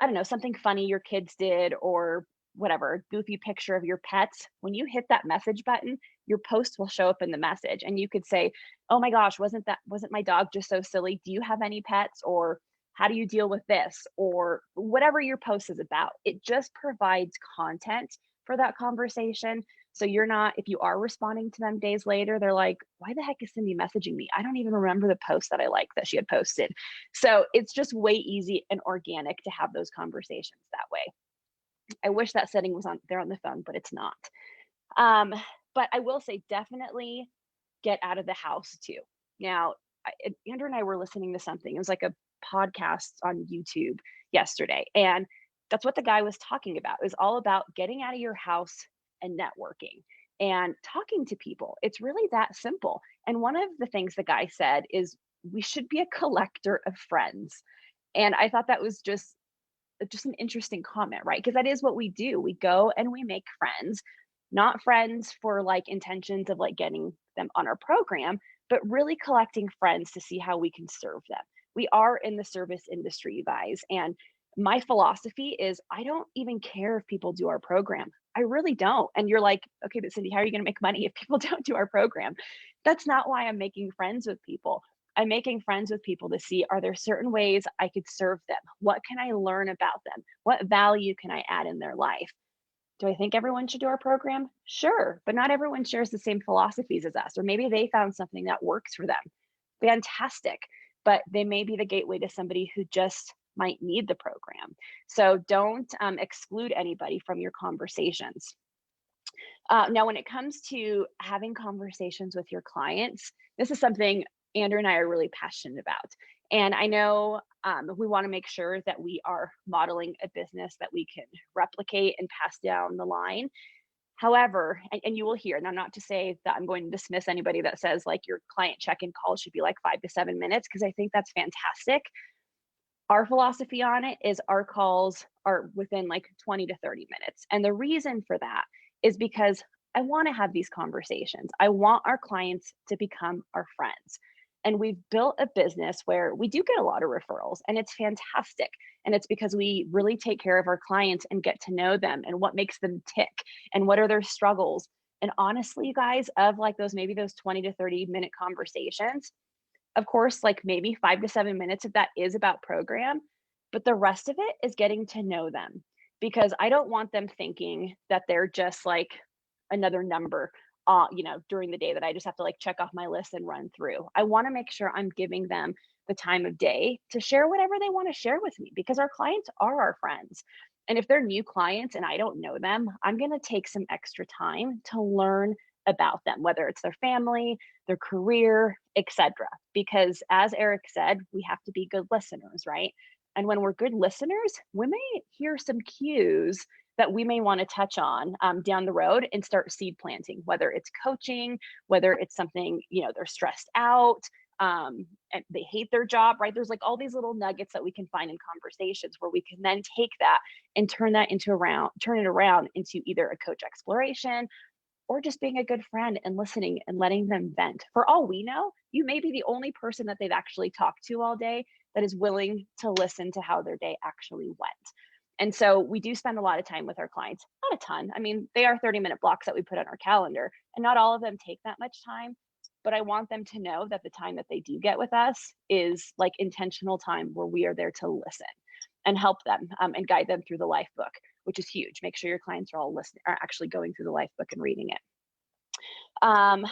I don't know, something funny your kids did or whatever, goofy picture of your pets. When you hit that message button, your post will show up in the message and you could say, oh my gosh, wasn't my dog just so silly? Do you have any pets? Or how do you deal with this? Or whatever your post is about. It just provides content for that conversation. So you're not, if you are responding to them days later, they're like, why the heck is Cindy messaging me? I don't even remember the post that I liked that she had posted. So it's just way easy and organic to have those conversations that way. I wish that setting was on there on the phone, but it's not. But I will say definitely get out of the house too. Now, Andrew and I were listening to something. It was like a podcast on YouTube yesterday. And that's what the guy was talking about. It was all about getting out of your house and networking and talking to people. It's really that simple. And one of the things the guy said is we should be a collector of friends. And I thought that was just an interesting comment, right? Because that is what we do. We go and we make friends, not friends for like intentions of like getting them on our program, but really collecting friends to see how we can serve them. We are in the service industry, you guys. And my philosophy is I don't even care if people do our program. I really don't. And you're like, okay, but Cindy, how are you going to make money if people don't do our program? That's not why I'm making friends with people. I'm making friends with people to see, are there certain ways I could serve them? What can I learn about them? What value can I add in their life? Do I think everyone should do our program? Sure, but not everyone shares the same philosophies as us, or maybe they found something that works for them. Fantastic, but they may be the gateway to somebody who just might need the program. So don't exclude anybody from your conversations. Now, when it comes to having conversations with your clients, this is something Andrew and I are really passionate about. And I know we want to make sure that we are modeling a business that we can replicate and pass down the line. However, and you will hear, now not to say that I'm going to dismiss anybody that says like your client check-in call should be like 5 to 7 minutes, because I think that's fantastic. Our philosophy on it is our calls are within like 20 to 30 minutes. And the reason for that is because I want to have these conversations. I want our clients to become our friends. And we've built a business where we do get a lot of referrals, and it's fantastic. And it's because we really take care of our clients and get to know them and what makes them tick and what are their struggles. And honestly, you guys, of like those, maybe those 20 to 30 minute conversations, Of course, like maybe 5 to 7 minutes of that is about program, but the rest of it is getting to know them, because I don't want them thinking that they're just like another number, during the day that I just have to like check off my list and run through. I want to make sure I'm giving them the time of day to share whatever they want to share with me, because our clients are our friends. And if they're new clients and I don't know them, I'm going to take some extra time to learn about them, whether it's their family, their career, etc. Because as Eric said, we have to be good listeners, right? And when we're good listeners, we may hear some cues that we may want to touch on down the road and start seed planting, whether it's coaching, whether it's something, they're stressed out, and they hate their job, right? There's like all these little nuggets that we can find in conversations where we can then take that and turn it around into either a coach exploration or just being a good friend and listening and letting them vent. For all we know, you may be the only person that they've actually talked to all day that is willing to listen to how their day actually went. And so we do spend a lot of time with our clients, not a ton. I mean, they are 30-minute blocks that we put on our calendar, and not all of them take that much time. But I want them to know that the time that they do get with us is like intentional time where we are there to listen and help them and guide them through the life book, which is huge. Make sure your clients are all listening, are actually going through the life book and reading it.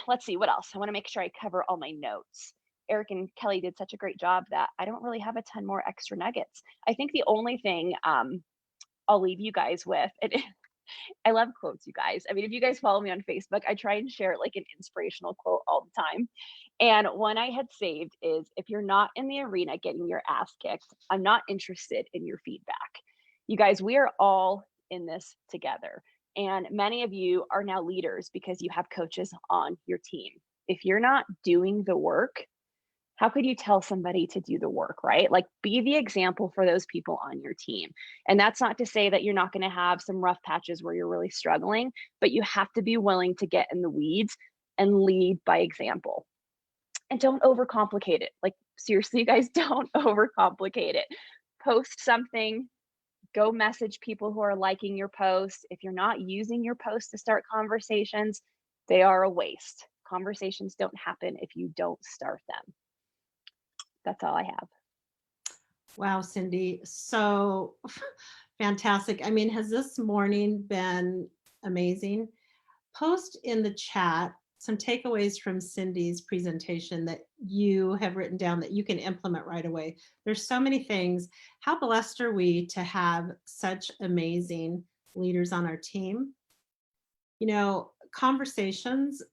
Let's see, what else? I want to make sure I cover all my notes. Eric and Kelly did such a great job that I don't really have a ton more extra nuggets. I think the only thing I'll leave you guys with, I love quotes, you guys. I mean, if you guys follow me on Facebook, I try and share like an inspirational quote all the time. And one I had saved is, if you're not in the arena getting your ass kicked, I'm not interested in your feedback. You guys, we are all in this together. And many of you are now leaders because you have coaches on your team. If you're not doing the work, how could you tell somebody to do the work, right? Like, be the example for those people on your team. And that's not to say that you're not going to have some rough patches where you're really struggling, but you have to be willing to get in the weeds and lead by example. And don't overcomplicate it. Like, seriously, you guys, don't overcomplicate it. Post something, go message people who are liking your post. If you're not using your post to start conversations, they are a waste. Conversations don't happen if you don't start them. That's all I have. Wow, Cindy, so fantastic. I mean, has this morning been amazing? Post in the chat some takeaways from Cindy's presentation that you have written down that you can implement right away. There's so many things. How blessed are we to have such amazing leaders on our team? Conversations,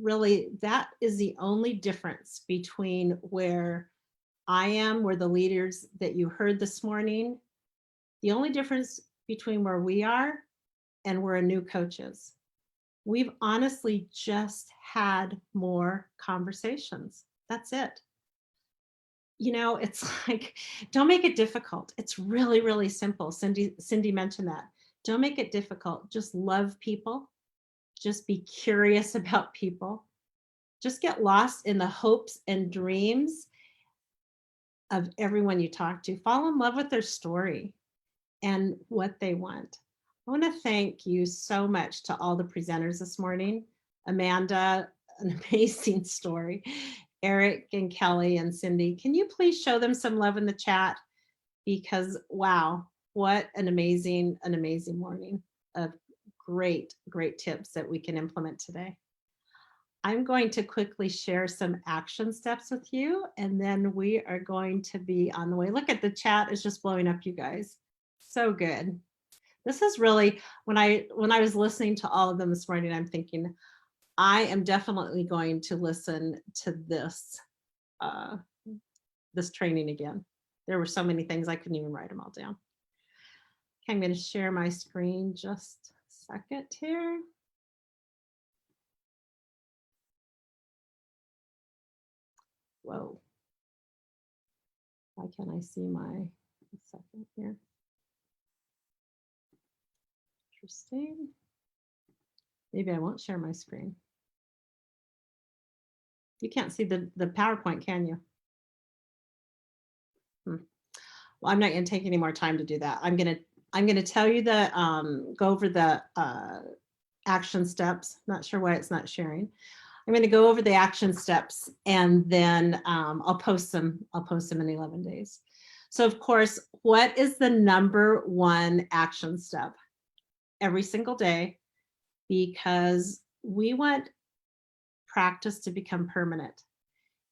really, that is the only difference between where I am, where the leaders that you heard this morning, the only difference between where we are and where a new coach is. We've honestly just had more conversations. That's it. It's like, don't make it difficult. It's really, really simple. Cindy mentioned that. Don't make it difficult. Just love people. Just be curious about people. Just get lost in the hopes and dreams of everyone you talk to. Fall in love with their story and what they want. I want to thank you so much to all the presenters this morning. Amanda, an amazing story. Eric and Kelly and Cindy, can you please show them some love in the chat? Because wow, what an amazing morning of great tips that we can implement today. I'm going to quickly share some action steps with you, and then we are going to be on the way. Look at the chat, is just blowing up, you guys. So good. This is really, when I was listening to all of them this morning, I'm thinking, I am definitely going to listen to this training again. There were so many things, I couldn't even write them all down. Okay, I'm going to share my screen just a second here. Whoa. Why can't I see my second here? Interesting. Maybe I won't share my screen. You can't see the PowerPoint, can you? Well, I'm not going to take any more time to do that. I'm going to tell you go over the action steps. Not sure why it's not sharing. I'm going to go over the action steps, and then I'll post them in 11 days. So of course, what is the number one action step? Every single day, because we want practice to become permanent.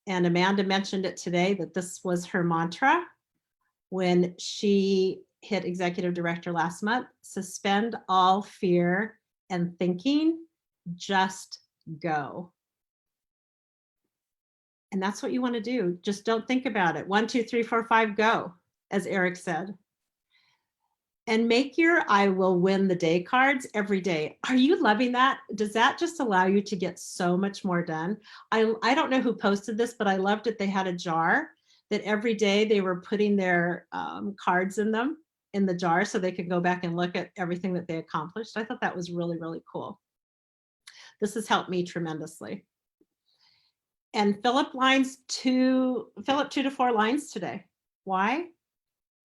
And Amanda mentioned it today that this was her mantra when she hit executive director last month: suspend all fear and thinking, just go. And that's what you want to do. Just don't think about it. 1, 2, 3, 4, 5, go, as Eric said. And make your I will win the day cards every day. Are you loving that? Does that just allow you to get so much more done? I don't know who posted this, but I loved it. They had a jar that every day they were putting their cards in the jar so they could go back and look at everything that they accomplished. I thought that was really, really cool. This has helped me tremendously. And fill up 2 to 4 lines today. Why?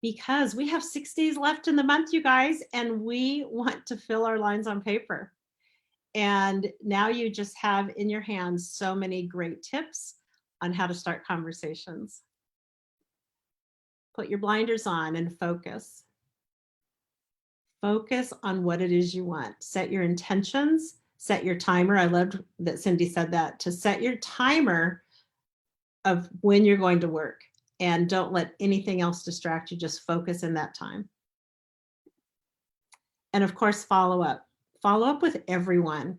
Because we have 6 days left in the month, you guys, and we want to fill our lines on paper. And now you just have in your hands so many great tips on how to start conversations. Put your blinders on and focus. Focus on what it is you want. Set your intentions, set your timer. I loved that Cindy said that, to set your timer of when you're going to work. And don't let anything else distract you. Just focus in that time. And of course, follow up. Follow up with everyone.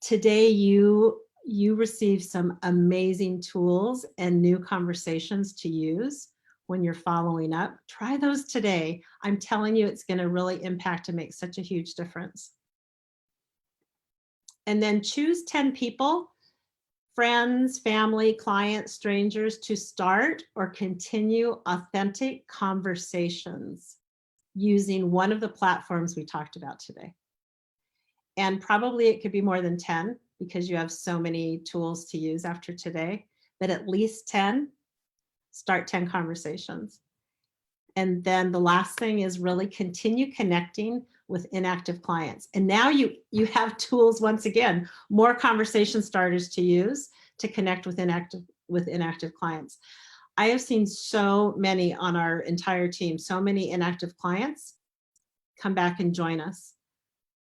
Today, you receive some amazing tools and new conversations to use when you're following up. Try those today. I'm telling you, it's going to really impact and make such a huge difference. And then choose 10 people, friends, family, clients, strangers, to start or continue authentic conversations using one of the platforms we talked about today. And probably it could be more than 10 because you have so many tools to use after today, but at least 10, start 10 conversations. And then the last thing is really continue connecting with inactive clients. And now you have tools, once again, more conversation starters to use to connect with inactive clients. I have seen so many on our entire team, so many inactive clients come back and join us.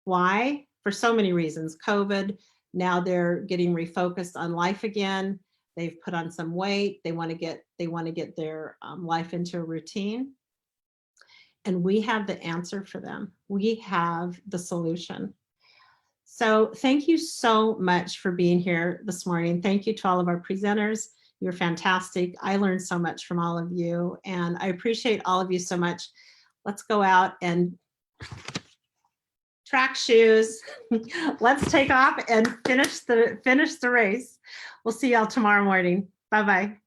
Why? For so many reasons. COVID, now they're getting refocused on life again. They've put on some weight. They want to get their life into a routine. And we have the answer for them. We have the solution. So thank you so much for being here this morning. Thank you to all of our presenters. You're fantastic. I learned so much from all of you, and I appreciate all of you so much. Let's go out and track shoes. Let's take off and finish the race. We'll see y'all tomorrow morning. Bye-bye.